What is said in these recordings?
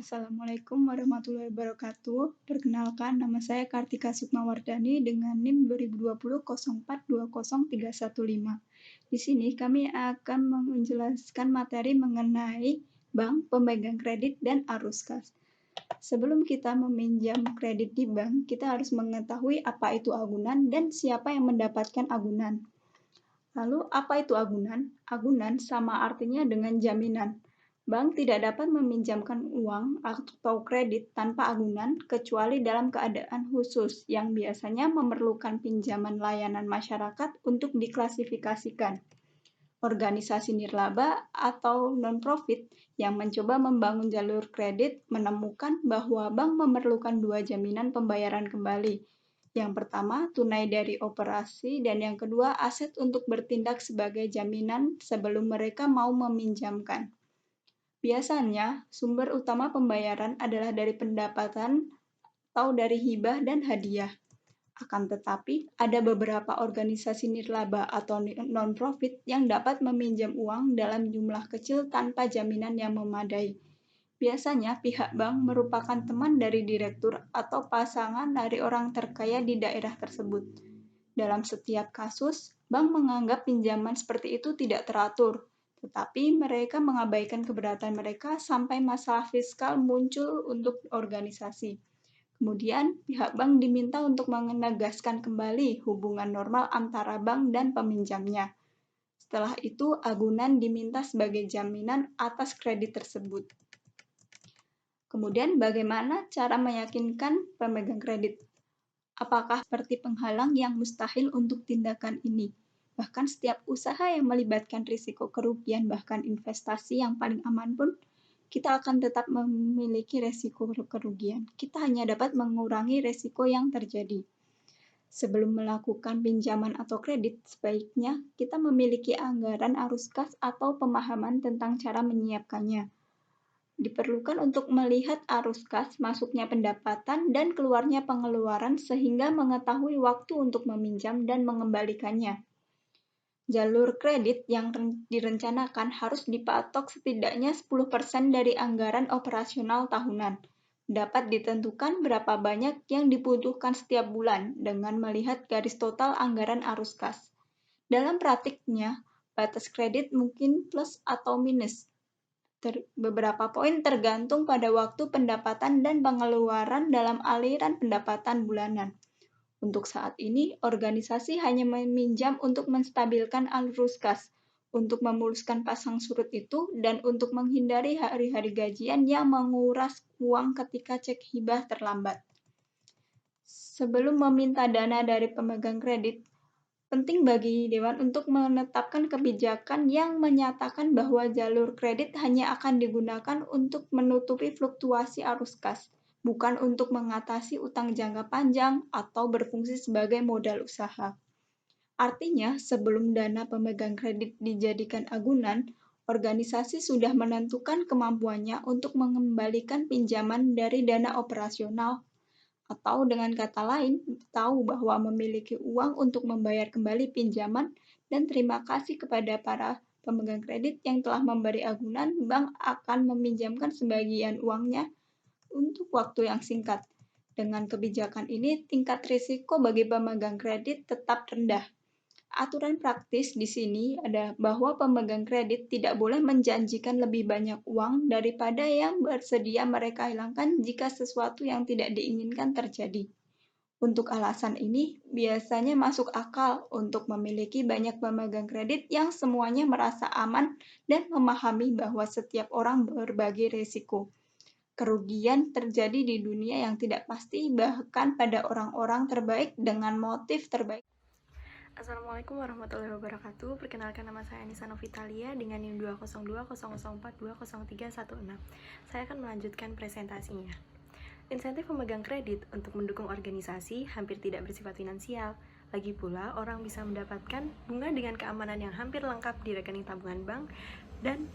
Assalamualaikum warahmatullahi wabarakatuh. Perkenalkan, nama saya Kartika Sukmawardani dengan NIM 2020 0420 315. Di sini kami akan menjelaskan materi mengenai bank, pemegang kredit, dan arus kas. Sebelum kita meminjam kredit di bank, kita harus mengetahui apa itu agunan dan siapa yang mendapatkan agunan. Lalu, apa itu agunan? Agunan sama artinya dengan jaminan. Bank tidak dapat meminjamkan uang atau kredit tanpa agunan kecuali dalam keadaan khusus yang biasanya memerlukan pinjaman layanan masyarakat untuk diklasifikasikan. Organisasi nirlaba atau non-profit yang mencoba membangun jalur kredit menemukan bahwa bank memerlukan dua jaminan pembayaran kembali. Yang pertama, tunai dari operasi, dan yang kedua, aset untuk bertindak sebagai jaminan sebelum mereka mau meminjamkan. Biasanya, sumber utama pembayaran adalah dari pendapatan atau dari hibah dan hadiah. Akan tetapi, ada beberapa organisasi nirlaba atau non-profit yang dapat meminjam uang dalam jumlah kecil tanpa jaminan yang memadai. Biasanya, pihak bank merupakan teman dari direktur atau pasangan dari orang terkaya di daerah tersebut. Dalam setiap kasus, bank menganggap pinjaman seperti itu tidak teratur, tetapi mereka mengabaikan keberatan mereka sampai masalah fiskal muncul untuk organisasi. Kemudian, pihak bank diminta untuk menegaskan kembali hubungan normal antara bank dan peminjamnya. Setelah itu, agunan diminta sebagai jaminan atas kredit tersebut. Kemudian, bagaimana cara meyakinkan pemegang kredit? Apakah seperti penghalang yang mustahil untuk tindakan ini? Bahkan setiap usaha yang melibatkan risiko kerugian, bahkan investasi yang paling aman pun, kita akan tetap memiliki resiko kerugian. Kita hanya dapat mengurangi resiko yang terjadi. Sebelum melakukan pinjaman atau kredit, sebaiknya kita memiliki anggaran arus kas atau pemahaman tentang cara menyiapkannya. Diperlukan untuk melihat arus kas, masuknya pendapatan, dan keluarnya pengeluaran sehingga mengetahui waktu untuk meminjam dan mengembalikannya. Jalur kredit yang direncanakan harus dipatok setidaknya 10% dari anggaran operasional tahunan. Dapat ditentukan berapa banyak yang dibutuhkan setiap bulan dengan melihat garis total anggaran arus kas. Dalam praktiknya, batas kredit mungkin plus atau minus. Beberapa poin tergantung pada waktu pendapatan dan pengeluaran dalam aliran pendapatan bulanan. Untuk saat ini, organisasi hanya meminjam untuk menstabilkan arus kas, untuk memuluskan pasang surut itu, dan untuk menghindari hari-hari gajian yang menguras uang ketika cek hibah terlambat. Sebelum meminta dana dari pemegang kredit, penting bagi Dewan untuk menetapkan kebijakan yang menyatakan bahwa jalur kredit hanya akan digunakan untuk menutupi fluktuasi arus kas, bukan untuk mengatasi utang jangka panjang atau berfungsi sebagai modal usaha. Artinya, sebelum dana pemegang kredit dijadikan agunan, organisasi sudah menentukan kemampuannya untuk mengembalikan pinjaman dari dana operasional, atau dengan kata lain, tahu bahwa memiliki uang untuk membayar kembali pinjaman, dan terima kasih kepada para pemegang kredit yang telah memberi agunan. Bank akan meminjamkan sebagian uangnya untuk waktu yang singkat. Dengan kebijakan ini, tingkat risiko bagi pemegang kredit tetap rendah. Aturan praktis di sini ada bahwa pemegang kredit tidak boleh menjanjikan lebih banyak uang daripada yang bersedia mereka hilangkan jika sesuatu yang tidak diinginkan terjadi. Untuk alasan ini, biasanya masuk akal untuk memiliki banyak pemegang kredit yang semuanya merasa aman dan memahami bahwa setiap orang berbagi risiko. Kerugian terjadi di dunia yang tidak pasti, bahkan pada orang-orang terbaik dengan motif terbaik. Assalamualaikum warahmatullahi wabarakatuh. Perkenalkan, nama saya Anissa Novitalia dengan NIM 202004200316. Saya akan melanjutkan presentasinya. Insentif pemegang kredit untuk mendukung organisasi hampir tidak bersifat finansial. Lagi pula, orang bisa mendapatkan bunga dengan keamanan yang hampir lengkap di rekening tabungan bank dan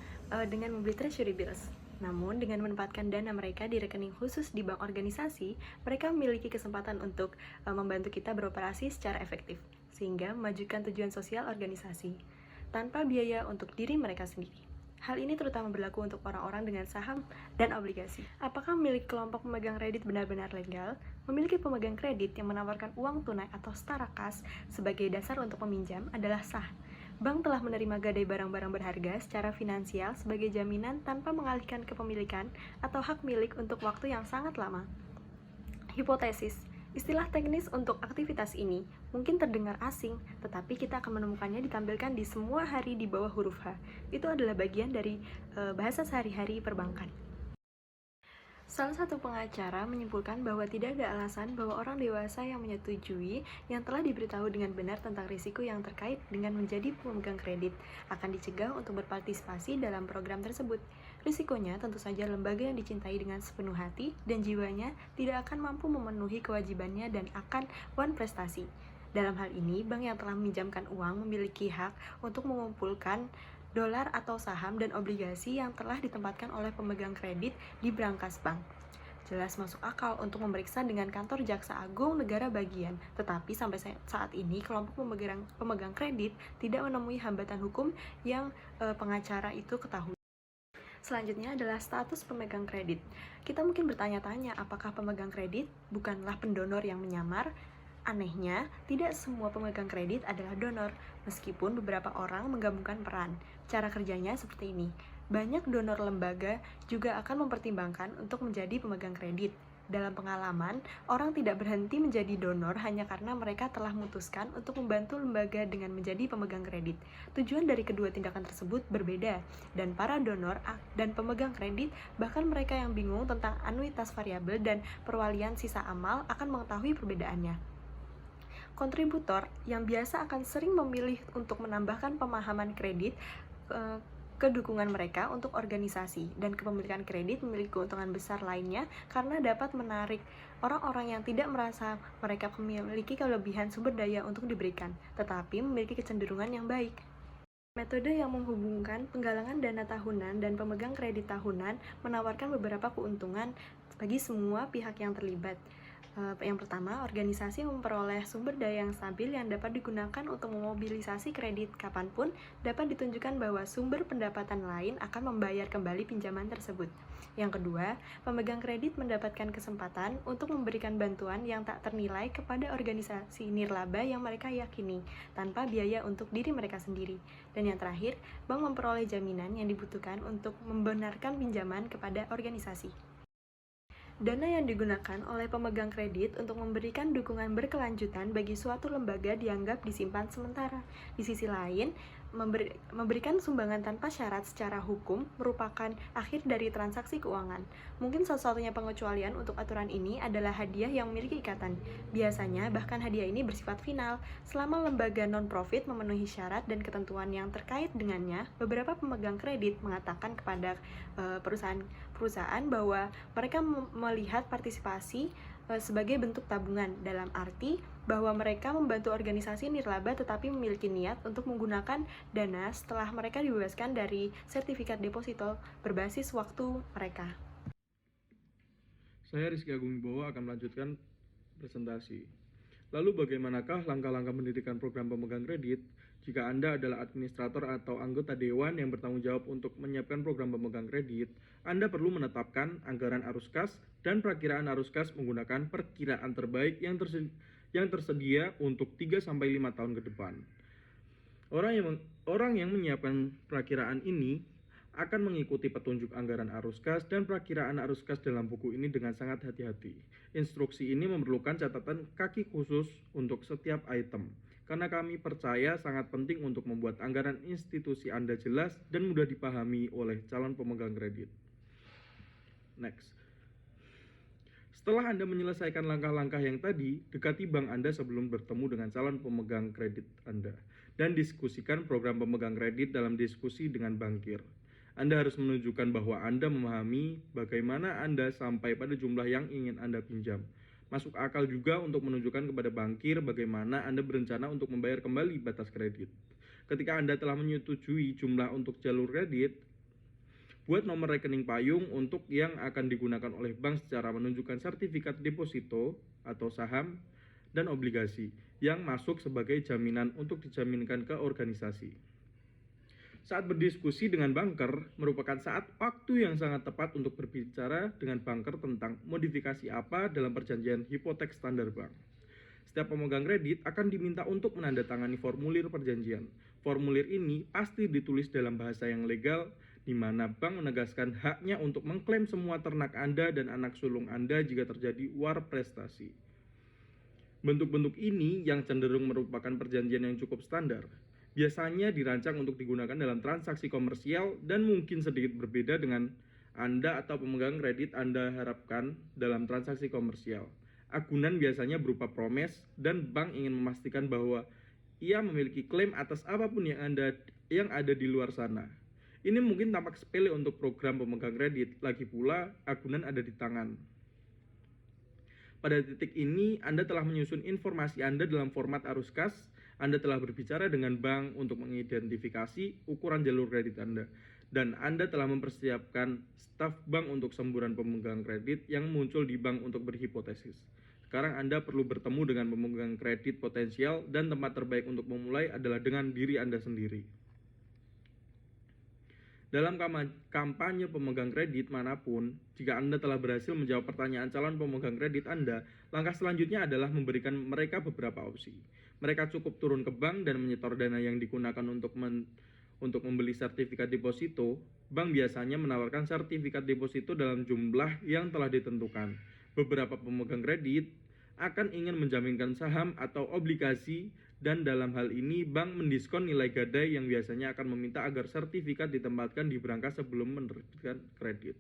dengan membeli treasury bills. Namun, dengan menempatkan dana mereka di rekening khusus di bank organisasi, mereka memiliki kesempatan untuk membantu kita beroperasi secara efektif, sehingga memajukan tujuan sosial organisasi, tanpa biaya untuk diri mereka sendiri. Hal ini terutama berlaku untuk orang-orang dengan saham dan obligasi. Apakah milik kelompok pemegang kredit benar-benar legal? Memiliki pemegang kredit yang menawarkan uang tunai atau setara kas sebagai dasar untuk meminjam adalah sah. Bank telah menerima gadai barang-barang berharga secara finansial sebagai jaminan tanpa mengalihkan kepemilikan atau hak milik untuk waktu yang sangat lama. Hipotesis. Istilah teknis untuk aktivitas ini mungkin terdengar asing, tetapi kita akan menemukannya ditampilkan di semua hari di bawah huruf H. Itu adalah bagian dari bahasa sehari-hari perbankan. Salah satu pengacara menyimpulkan bahwa tidak ada alasan bahwa orang dewasa yang menyetujui yang telah diberitahu dengan benar tentang risiko yang terkait dengan menjadi pemegang kredit akan dicegah untuk berpartisipasi dalam program tersebut. Risikonya tentu saja lembaga yang dicintai dengan sepenuh hati dan jiwanya tidak akan mampu memenuhi kewajibannya dan akan wan prestasi. Dalam hal ini, bank yang telah meminjamkan uang memiliki hak untuk mengumpulkan dolar atau saham dan obligasi yang telah ditempatkan oleh pemegang kredit di brankas bank. Jelas masuk akal untuk memeriksa dengan kantor Jaksa Agung negara bagian, tetapi sampai saat ini kelompok pemegang kredit tidak menemui hambatan hukum yang pengacara itu ketahui. Selanjutnya adalah status pemegang kredit. Kita mungkin bertanya-tanya apakah pemegang kredit bukanlah pendonor yang menyamar? Anehnya, tidak semua pemegang kredit adalah donor, meskipun beberapa orang menggabungkan peran. Cara kerjanya seperti ini. Banyak donor lembaga juga akan mempertimbangkan untuk menjadi pemegang kredit. Dalam pengalaman, orang tidak berhenti menjadi donor hanya karena mereka telah memutuskan untuk membantu lembaga dengan menjadi pemegang kredit. Tujuan dari kedua tindakan tersebut berbeda, dan para donor dan pemegang kredit, bahkan mereka yang bingung tentang anuitas variabel dan perwalian sisa amal akan mengetahui perbedaannya. Kontributor yang biasa akan sering memilih untuk menambahkan pemahaman kredit ke dukungan mereka untuk organisasi, dan kepemilikan kredit memiliki keuntungan besar lainnya karena dapat menarik orang-orang yang tidak merasa mereka memiliki kelebihan sumber daya untuk diberikan, tetapi memiliki kecenderungan yang baik. Metode yang menghubungkan penggalangan dana tahunan dan pemegang kredit tahunan menawarkan beberapa keuntungan bagi semua pihak yang terlibat. Yang pertama, organisasi memperoleh sumber daya yang stabil yang dapat digunakan untuk memobilisasi kredit kapanpun. Dapat ditunjukkan bahwa sumber pendapatan lain akan membayar kembali pinjaman tersebut. Yang kedua, pemegang kredit mendapatkan kesempatan untuk memberikan bantuan yang tak ternilai kepada organisasi nirlaba yang mereka yakini, tanpa biaya untuk diri mereka sendiri. Dan yang terakhir, bank memperoleh jaminan yang dibutuhkan untuk membenarkan pinjaman kepada organisasi. Dana yang digunakan oleh pemegang kredit untuk memberikan dukungan berkelanjutan bagi suatu lembaga dianggap disimpan sementara. Di sisi lain, memberikan sumbangan tanpa syarat secara hukum merupakan akhir dari transaksi keuangan. Mungkin satu-satunya pengecualian untuk aturan ini adalah hadiah yang memiliki ikatan. Biasanya, bahkan hadiah ini bersifat final. Selama lembaga non-profit memenuhi syarat dan ketentuan yang terkait dengannya, beberapa pemegang kredit mengatakan kepada perusahaan bahwa mereka melihat partisipasi sebagai bentuk tabungan, dalam arti bahwa mereka membantu organisasi nirlaba tetapi memiliki niat untuk menggunakan dana setelah mereka dibebaskan dari sertifikat deposito berbasis waktu mereka. Saya Rizky Agung Wibowo akan melanjutkan presentasi. Lalu bagaimanakah langkah-langkah mendirikan program pemegang kredit? Jika Anda adalah administrator atau anggota dewan yang bertanggung jawab untuk menyiapkan program pemegang kredit, Anda perlu menetapkan anggaran arus kas dan perakiraan arus kas menggunakan perkiraan terbaik yang tersedia untuk 3-5 tahun ke depan. Orang yang menyiapkan perakiraan ini akan mengikuti petunjuk anggaran arus kas dan perakiraan arus kas dalam buku ini dengan sangat hati-hati. Instruksi ini memerlukan catatan kaki khusus untuk setiap item, karena kami percaya sangat penting untuk membuat anggaran institusi Anda jelas dan mudah dipahami oleh calon pemegang kredit. Next. Setelah Anda menyelesaikan langkah-langkah yang tadi, dekati bank Anda sebelum bertemu dengan calon pemegang kredit Anda, dan diskusikan program pemegang kredit dalam diskusi dengan bankir. Anda harus menunjukkan bahwa Anda memahami bagaimana Anda sampai pada jumlah yang ingin Anda pinjam. Masuk akal juga untuk menunjukkan kepada bankir bagaimana Anda berencana untuk membayar kembali batas kredit. Ketika Anda telah menyetujui jumlah untuk jalur kredit, buat nomor rekening payung untuk yang akan digunakan oleh bank secara menunjukkan sertifikat deposito atau saham dan obligasi yang masuk sebagai jaminan untuk dijaminkan ke organisasi. Saat berdiskusi dengan banker merupakan saat waktu yang sangat tepat untuk berbicara dengan banker tentang modifikasi apa dalam perjanjian hipotek standar bank. Setiap pemegang kredit akan diminta untuk menandatangani formulir perjanjian. Formulir ini pasti ditulis dalam bahasa yang legal, di mana bank menegaskan haknya untuk mengklaim semua ternak Anda dan anak sulung Anda jika terjadi war prestasi. Bentuk-bentuk ini yang cenderung merupakan perjanjian yang cukup standar. Biasanya dirancang untuk digunakan dalam transaksi komersial dan mungkin sedikit berbeda dengan Anda atau pemegang kredit Anda harapkan dalam transaksi komersial. Agunan biasanya berupa promes dan bank ingin memastikan bahwa ia memiliki klaim atas apapun yang ada di luar sana. Ini mungkin tampak sepele untuk program pemegang kredit, lagi pula agunan ada di tangan. Pada titik ini, Anda telah menyusun informasi Anda dalam format arus kas. Anda telah berbicara dengan bank untuk mengidentifikasi ukuran jalur kredit Anda. Dan Anda telah mempersiapkan staf bank untuk semburan pemegang kredit yang muncul di bank untuk berhipotesis. Sekarang Anda perlu bertemu dengan pemegang kredit potensial dan tempat terbaik untuk memulai adalah dengan diri Anda sendiri. Dalam kampanye pemegang kredit manapun, jika Anda telah berhasil menjawab pertanyaan calon pemegang kredit Anda, langkah selanjutnya adalah memberikan mereka beberapa opsi. Mereka cukup turun ke bank dan menyetor dana yang digunakan untuk membeli sertifikat deposito. Bank biasanya menawarkan sertifikat deposito dalam jumlah yang telah ditentukan. Beberapa pemegang kredit akan ingin menjaminkan saham atau obligasi, dan dalam hal ini bank mendiskon nilai gadai yang biasanya akan meminta agar sertifikat ditempatkan di berangkas sebelum menerbitkan kredit.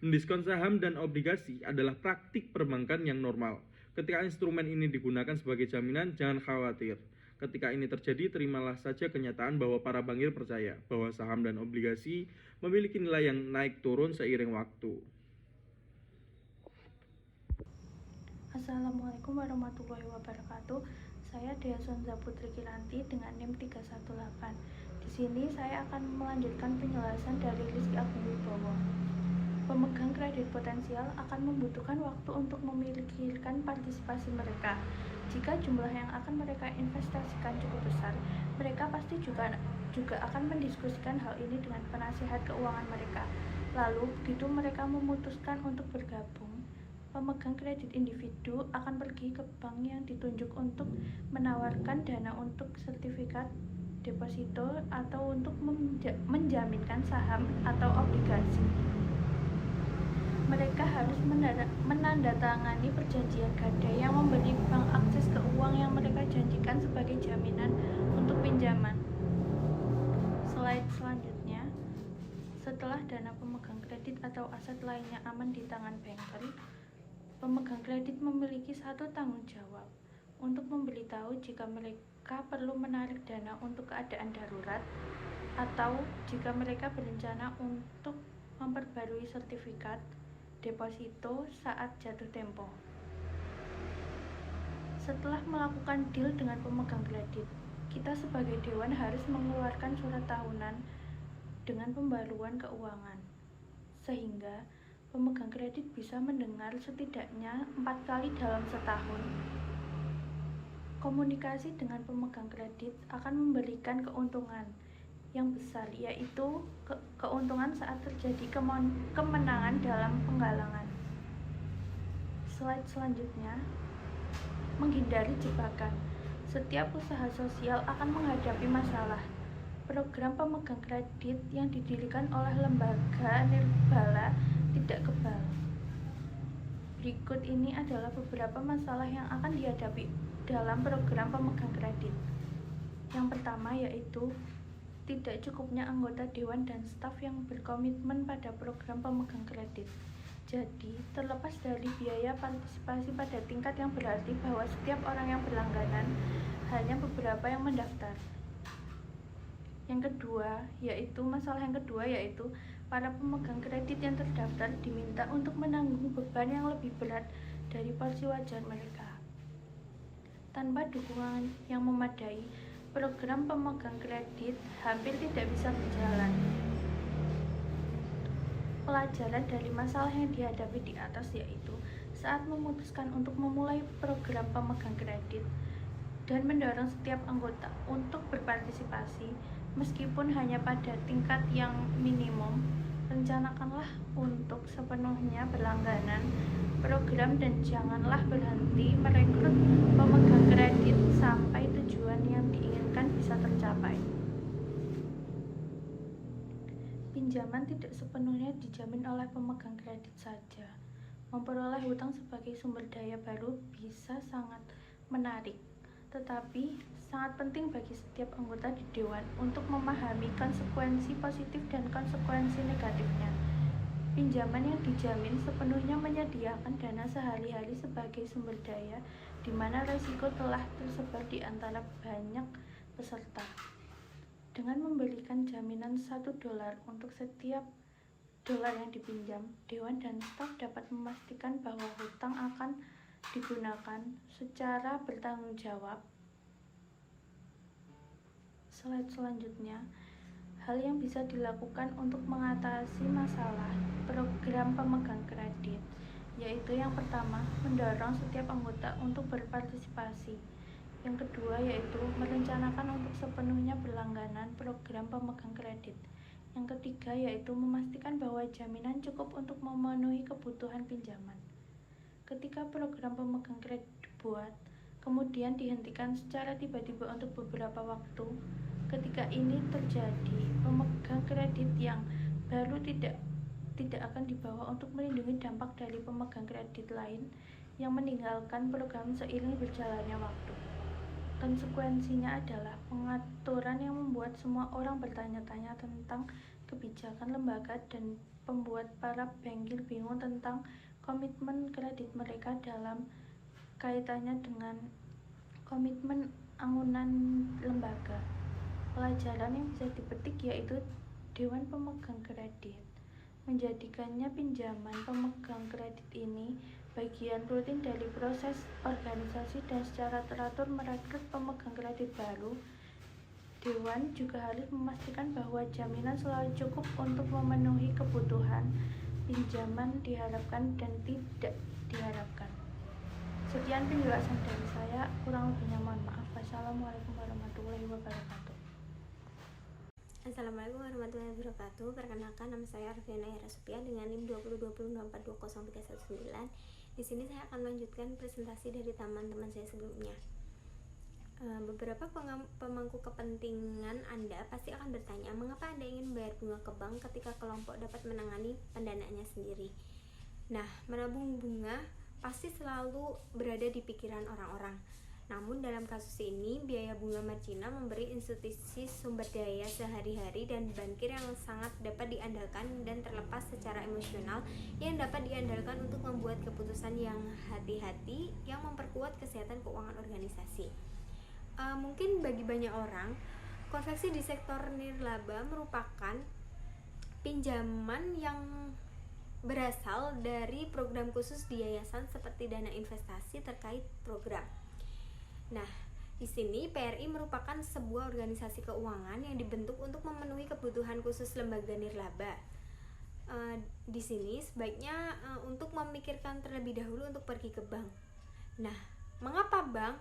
Mendiskon saham dan obligasi adalah praktik perbankan yang normal. Ketika instrumen ini digunakan sebagai jaminan, jangan khawatir. Ketika ini terjadi, terimalah saja kenyataan bahwa para bankir percaya bahwa saham dan obligasi memiliki nilai yang naik turun seiring waktu. Assalamualaikum warahmatullahi wabarakatuh. Saya Dea Sonza Putri Kilanti dengan NIM 318. Di sini saya akan melanjutkan penjelasan dari Rizky Agung Wibowo. Pemegang kredit potensial akan membutuhkan waktu untuk memikirkan partisipasi mereka. Jika jumlah yang akan mereka investasikan cukup besar, mereka pasti juga akan mendiskusikan hal ini dengan penasihat keuangan mereka. Lalu, begitu mereka memutuskan untuk bergabung, pemegang kredit individu akan pergi ke bank yang ditunjuk untuk menawarkan dana untuk sertifikat deposito atau untuk menjaminkan saham atau obligasi. Mereka harus menandatangani perjanjian gadai yang memberi bank akses ke uang yang mereka janjikan sebagai jaminan untuk pinjaman. Slide selanjutnya, setelah dana pemegang kredit atau aset lainnya aman di tangan banker, pemegang kredit memiliki satu tanggung jawab untuk memberitahu jika mereka perlu menarik dana untuk keadaan darurat atau jika mereka berencana untuk memperbarui sertifikat deposito saat jatuh tempo. Setelah melakukan deal dengan pemegang kredit, kita sebagai dewan harus mengeluarkan surat tahunan dengan pembaruan keuangan, sehingga pemegang kredit bisa mendengar setidaknya 4 kali dalam setahun. Komunikasi dengan pemegang kredit akan memberikan keuntungan yang besar, yaitu keuntungan saat terjadi kemenangan dalam penggalangan. Slide selanjutnya, menghindari jebakan. Setiap usaha sosial akan menghadapi masalah. Program pemegang kredit yang didirikan oleh lembaga nirbala tidak kebal. Berikut ini adalah beberapa masalah yang akan dihadapi dalam program pemegang kredit. Yang pertama yaitu tidak cukupnya anggota dewan dan staf yang berkomitmen pada program pemegang kredit. Jadi, terlepas dari biaya partisipasi pada tingkat yang berarti bahwa setiap orang yang berlangganan, hanya beberapa yang mendaftar. Masalah yang kedua yaitu para pemegang kredit yang terdaftar diminta untuk menanggung beban yang lebih berat dari porsi wajar mereka. Tanpa dukungan yang memadai, program pemegang kredit hampir tidak bisa berjalan. Pelajaran dari masalah yang dihadapi di atas yaitu saat memutuskan untuk memulai program pemegang kredit dan mendorong setiap anggota untuk berpartisipasi, Meskipun hanya pada tingkat yang minimum, rencanakanlah untuk sepenuhnya berlangganan program dan janganlah berhenti merekrut pemegang kredit sampai tujuan yang diinginkan bisa tercapai. Pinjaman tidak sepenuhnya dijamin oleh pemegang kredit saja. Memperoleh hutang sebagai sumber daya baru bisa sangat menarik, tetapi sangat penting bagi setiap anggota di Dewan untuk memahami konsekuensi positif dan konsekuensi negatifnya. Pinjaman yang dijamin sepenuhnya menyediakan dana sehari-hari sebagai sumber daya di mana risiko telah tersebar di antara banyak peserta. Dengan memberikan jaminan $1 untuk setiap dolar yang dipinjam, Dewan dan staf dapat memastikan bahwa hutang akan digunakan secara bertanggung jawab. Slide selanjutnya, hal yang bisa dilakukan untuk mengatasi masalah program pemegang kredit, yaitu yang pertama, mendorong setiap anggota untuk berpartisipasi. Yang kedua, yaitu merencanakan untuk sepenuhnya berlangganan program pemegang kredit. Yang ketiga, yaitu memastikan bahwa jaminan cukup untuk memenuhi kebutuhan pinjaman. Ketika program pemegang kredit dibuat, kemudian dihentikan secara tiba-tiba untuk beberapa waktu, ketika ini terjadi, pemegang kredit yang baru tidak akan dibawa untuk melindungi dampak dari pemegang kredit lain yang meninggalkan program seiring berjalannya waktu. Konsekuensinya adalah pengaturan yang membuat semua orang bertanya-tanya tentang kebijakan lembaga dan membuat para bankir bingung tentang komitmen kredit mereka dalam kaitannya dengan komitmen anggunan lembaga. Pelajaran yang bisa dipetik yaitu Dewan Pemegang Kredit menjadikannya pinjaman pemegang kredit ini bagian rutin dari proses organisasi dan secara teratur merekrut pemegang kredit baru. Dewan juga harus memastikan bahwa jaminan selalu cukup untuk memenuhi kebutuhan pinjaman diharapkan dan tidak diharapkan. Sekian penjelasan dari saya, kurang lebihnya mohon maaf. Wassalamualaikum warahmatullahi wabarakatuh. Assalamualaikum warahmatullahi wabarakatuh. Perkenalkan, nama saya Arviana Herasupian dengan NIM 2020242039. Di sini saya akan melanjutkan presentasi dari teman-teman saya sebelumnya. Beberapa pemangku kepentingan Anda pasti akan bertanya, mengapa Anda ingin membayar bunga ke bank ketika kelompok dapat menangani pendanaannya sendiri? Nah, menabung bunga pasti selalu berada di pikiran orang-orang. Namun dalam kasus ini, biaya bunga marginal memberi institusi sumber daya sehari-hari dan bankir yang sangat dapat diandalkan dan terlepas secara emosional yang dapat diandalkan untuk membuat keputusan yang hati-hati yang memperkuat kesehatan keuangan organisasi. Mungkin bagi banyak orang, konveksi di sektor nirlaba merupakan pinjaman yang berasal dari program khusus di yayasan seperti dana investasi terkait program. Nah, di sini PRI merupakan sebuah organisasi keuangan yang dibentuk untuk memenuhi kebutuhan khusus lembaga nirlaba. Di sini sebaiknya untuk memikirkan terlebih dahulu untuk pergi ke bank. Nah, mengapa bank?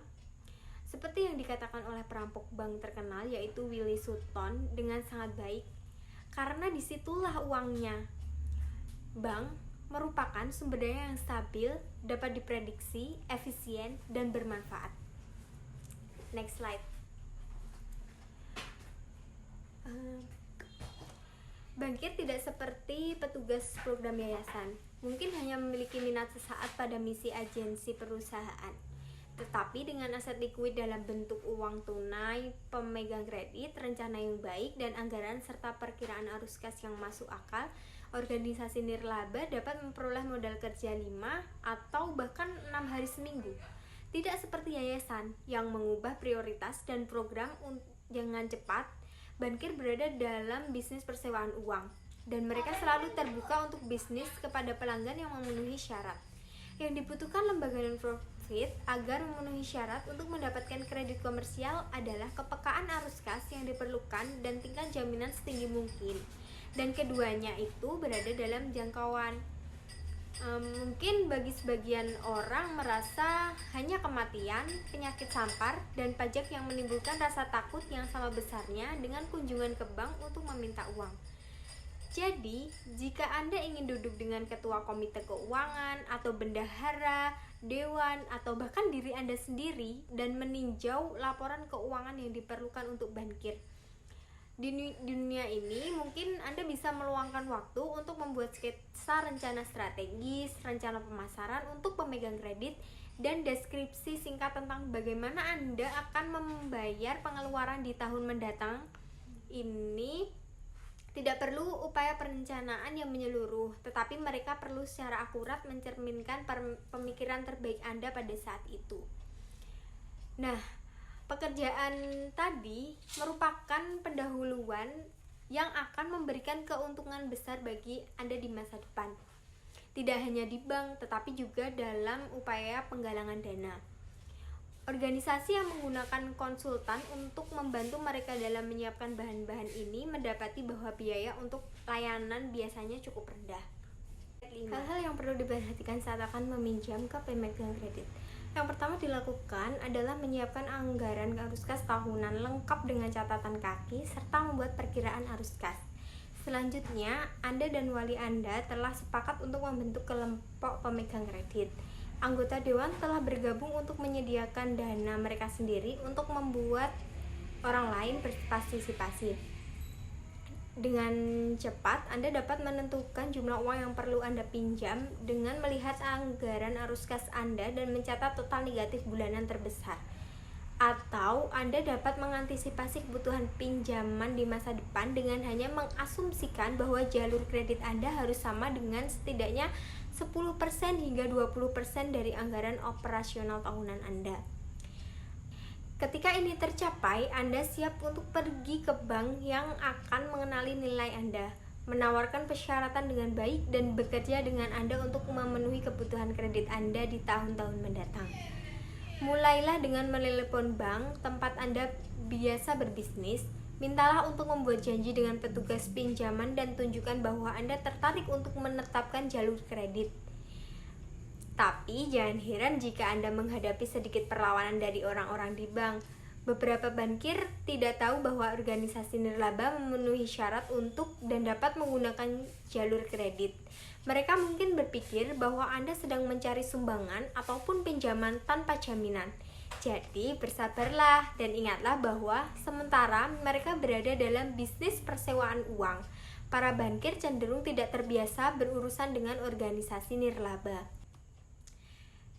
Seperti yang dikatakan oleh perampok bank terkenal yaitu Willy Sutton dengan sangat baik, karena disitulah uangnya. Bank merupakan sumber daya yang stabil, dapat diprediksi, efisien, dan bermanfaat. Next slide. Bankir tidak seperti petugas program yayasan, mungkin hanya memiliki minat sesaat pada misi agensi perusahaan. Tetapi dengan aset likuid dalam bentuk uang tunai, pemegang kredit, rencana yang baik, dan anggaran serta perkiraan arus kas yang masuk akal, organisasi nirlaba dapat memperoleh modal kerja 5 atau bahkan 6 hari seminggu. Tidak seperti yayasan yang mengubah prioritas dan program dengan cepat. Bankir berada dalam bisnis persewaan uang, dan mereka selalu terbuka untuk bisnis kepada pelanggan yang memenuhi syarat. Yang dibutuhkan lembaga non-profit agar memenuhi syarat untuk mendapatkan kredit komersial adalah kepekaan arus kas yang diperlukan dan tingkat jaminan setinggi mungkin. Dan keduanya itu berada dalam jangkauan. Mungkin bagi sebagian orang merasa hanya kematian, penyakit sampar, dan pajak yang menimbulkan rasa takut yang sama besarnya dengan kunjungan ke bank untuk meminta uang. Jadi, jika Anda ingin duduk dengan ketua komite keuangan atau bendahara, dewan, atau bahkan diri Anda sendiri dan meninjau laporan keuangan yang diperlukan untuk bankir, di dunia ini mungkin Anda bisa meluangkan waktu untuk membuat sketsa rencana strategis, rencana pemasaran untuk pemegang kredit, dan deskripsi singkat tentang bagaimana Anda akan membayar pengeluaran di tahun mendatang. Ini tidak perlu upaya perencanaan yang menyeluruh, tetapi mereka perlu secara akurat mencerminkan pemikiran terbaik Anda pada saat itu. Nah, pekerjaan tadi merupakan pendahuluan yang akan memberikan keuntungan besar bagi Anda di masa depan. Tidak hanya di bank, tetapi juga dalam upaya penggalangan dana. Organisasi yang menggunakan konsultan untuk membantu mereka dalam menyiapkan bahan-bahan ini mendapati bahwa biaya untuk layanan biasanya cukup rendah. Hal-hal yang perlu diperhatikan saat akan meminjam ke pemegang kredit. Yang pertama dilakukan adalah menyiapkan anggaran arus kas tahunan lengkap dengan catatan kaki serta membuat perkiraan arus kas. Selanjutnya, Anda dan wali Anda telah sepakat untuk membentuk kelompok pemegang kredit. Anggota dewan telah bergabung untuk menyediakan dana mereka sendiri untuk membuat orang lain berpartisipasi. Dengan cepat, Anda dapat menentukan jumlah uang yang perlu Anda pinjam dengan melihat anggaran arus kas Anda dan mencatat total negatif bulanan terbesar. Atau Anda dapat mengantisipasi kebutuhan pinjaman di masa depan dengan hanya mengasumsikan bahwa jalur kredit Anda harus sama dengan setidaknya 10% hingga 20% dari anggaran operasional tahunan Anda. Ketika ini tercapai, Anda siap untuk pergi ke bank yang akan mengenali nilai Anda, menawarkan persyaratan dengan baik, dan bekerja dengan Anda untuk memenuhi kebutuhan kredit Anda di tahun-tahun mendatang. Mulailah dengan menelepon bank tempat Anda biasa berbisnis. Mintalah untuk membuat janji dengan petugas pinjaman dan tunjukkan bahwa Anda tertarik untuk menetapkan jalur kredit. Tapi jangan heran jika Anda menghadapi sedikit perlawanan dari orang-orang di bank. Beberapa bankir tidak tahu bahwa organisasi nirlaba memenuhi syarat untuk dan dapat menggunakan jalur kredit. Mereka mungkin berpikir bahwa Anda sedang mencari sumbangan ataupun pinjaman tanpa jaminan. Jadi bersabarlah dan ingatlah bahwa sementara mereka berada dalam bisnis persewaan uang, para bankir cenderung tidak terbiasa berurusan dengan organisasi nirlaba.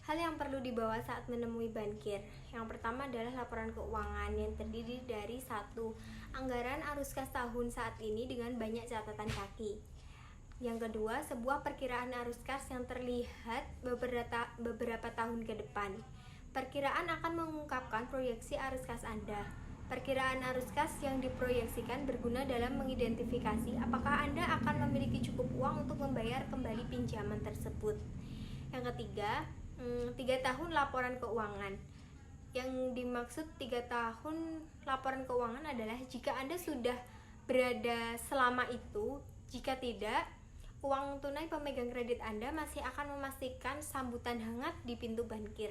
Hal yang perlu dibawa saat menemui bankir. Yang pertama adalah laporan keuangan yang terdiri dari 1. Anggaran arus kas tahun saat ini dengan banyak catatan kaki. Yang kedua, sebuah perkiraan arus kas yang terlihat beberapa tahun ke depan. Perkiraan akan mengungkapkan proyeksi arus kas Anda. Perkiraan arus kas yang diproyeksikan berguna dalam mengidentifikasi apakah Anda akan memiliki cukup uang untuk membayar kembali pinjaman tersebut. Yang ketiga, 3 tahun laporan keuangan. Yang dimaksud 3 tahun laporan keuangan adalah jika Anda sudah berada selama itu, jika tidak, uang tunai pemegang kredit Anda masih akan memastikan sambutan hangat di pintu bankir.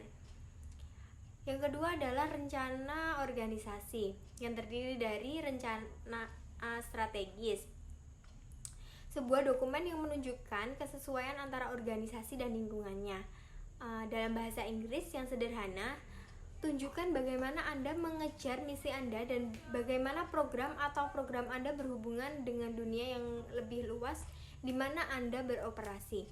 Yang kedua adalah rencana organisasi yang terdiri dari rencana strategis. Sebuah dokumen yang menunjukkan kesesuaian antara organisasi dan lingkungannya. Dalam bahasa Inggris yang sederhana, tunjukkan bagaimana Anda mengejar misi Anda dan bagaimana program Anda berhubungan dengan dunia yang lebih luas di mana Anda beroperasi.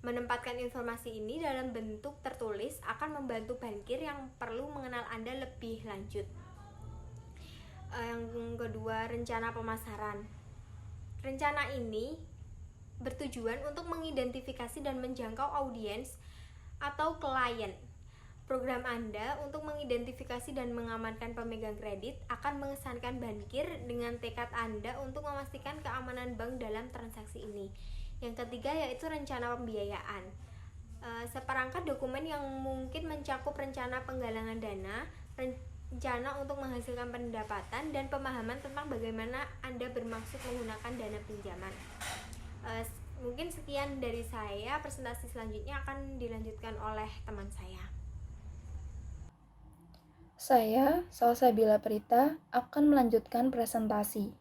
Menempatkan informasi ini dalam bentuk tertulis akan membantu bankir yang perlu mengenal Anda lebih lanjut. Yang kedua, rencana pemasaran. Rencana ini bertujuan untuk mengidentifikasi dan menjangkau audiens atau klien. Program Anda untuk mengidentifikasi dan mengamankan pemegang kredit akan mengesankan bankir dengan tekad Anda untuk memastikan keamanan bank dalam transaksi ini. Yang ketiga yaitu rencana pembiayaan. Seperangkat dokumen yang mungkin mencakup rencana penggalangan dana, rencana untuk menghasilkan pendapatan, dan pemahaman tentang bagaimana Anda bermaksud menggunakan dana pinjaman. Mungkin sekian dari saya, presentasi selanjutnya akan dilanjutkan oleh teman saya. Saya, Salsabila Prita, akan melanjutkan presentasi.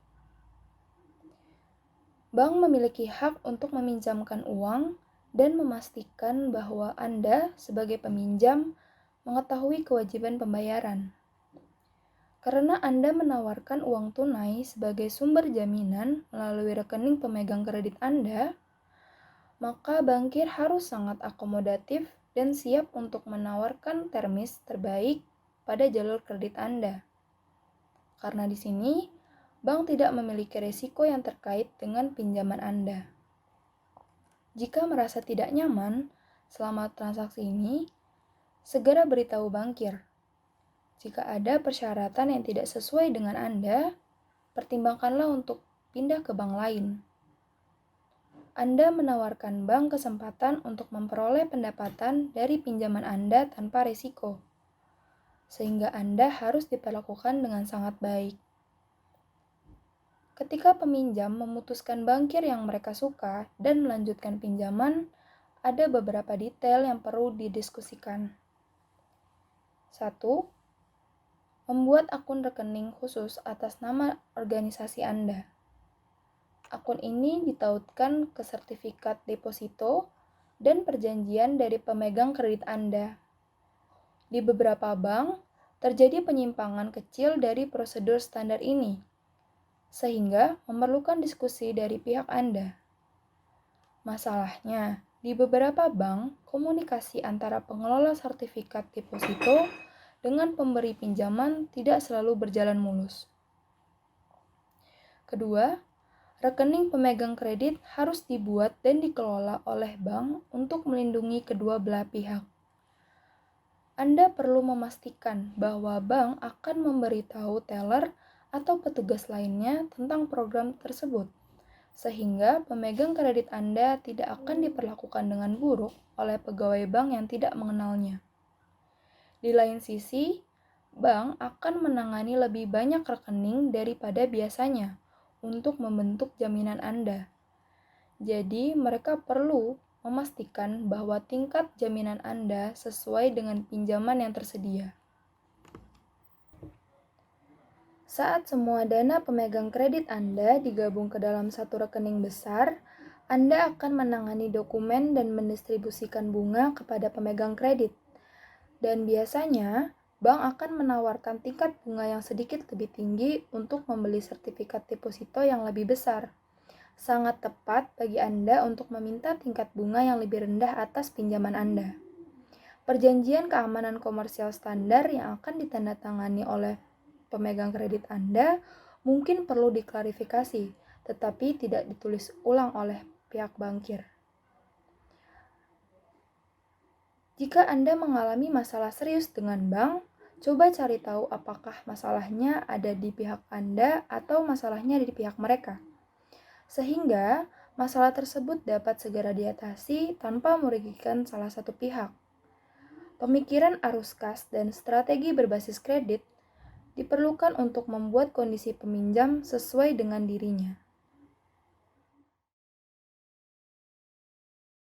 Bank memiliki hak untuk meminjamkan uang dan memastikan bahwa Anda sebagai peminjam mengetahui kewajiban pembayaran. Karena Anda menawarkan uang tunai sebagai sumber jaminan melalui rekening pemegang kredit Anda, maka bankir harus sangat akomodatif dan siap untuk menawarkan termis terbaik pada jalur kredit Anda. Karena di sini, bank tidak memiliki risiko yang terkait dengan pinjaman Anda. Jika merasa tidak nyaman selama transaksi ini, segera beritahu bankir. Jika ada persyaratan yang tidak sesuai dengan Anda, pertimbangkanlah untuk pindah ke bank lain. Anda menawarkan bank kesempatan untuk memperoleh pendapatan dari pinjaman Anda tanpa risiko, sehingga Anda harus diperlakukan dengan sangat baik. Ketika peminjam memutuskan bankir yang mereka suka dan melanjutkan pinjaman, ada beberapa detail yang perlu didiskusikan. 1. Membuat akun rekening khusus atas nama organisasi Anda. Akun ini ditautkan ke sertifikat deposito dan perjanjian dari pemegang kredit Anda. Di beberapa bank, terjadi penyimpangan kecil dari prosedur standar ini, sehingga memerlukan diskusi dari pihak Anda. Masalahnya, di beberapa bank, komunikasi antara pengelola sertifikat deposito dengan pemberi pinjaman tidak selalu berjalan mulus. Kedua, rekening pemegang kredit harus dibuat dan dikelola oleh bank untuk melindungi kedua belah pihak. Anda perlu memastikan bahwa bank akan memberitahu teller atau petugas lainnya tentang program tersebut, sehingga pemegang kredit Anda tidak akan diperlakukan dengan buruk oleh pegawai bank yang tidak mengenalnya. Di lain sisi, bank akan menangani lebih banyak rekening daripada biasanya untuk membentuk jaminan Anda. Jadi, mereka perlu memastikan bahwa tingkat jaminan Anda sesuai dengan pinjaman yang tersedia. Saat semua dana pemegang kredit Anda digabung ke dalam satu rekening besar, Anda akan menangani dokumen dan mendistribusikan bunga kepada pemegang kredit. Dan biasanya, bank akan menawarkan tingkat bunga yang sedikit lebih tinggi untuk membeli sertifikat deposito yang lebih besar. Sangat tepat bagi Anda untuk meminta tingkat bunga yang lebih rendah atas pinjaman Anda. Perjanjian keamanan komersial standar yang akan ditandatangani oleh pemegang kredit Anda mungkin perlu diklarifikasi, tetapi tidak ditulis ulang oleh pihak bankir. Jika Anda mengalami masalah serius dengan bank, coba cari tahu apakah masalahnya ada di pihak Anda atau masalahnya di pihak mereka, sehingga masalah tersebut dapat segera diatasi tanpa merugikan salah satu pihak. Pemikiran arus kas dan strategi berbasis kredit diperlukan untuk membuat kondisi peminjam sesuai dengan dirinya.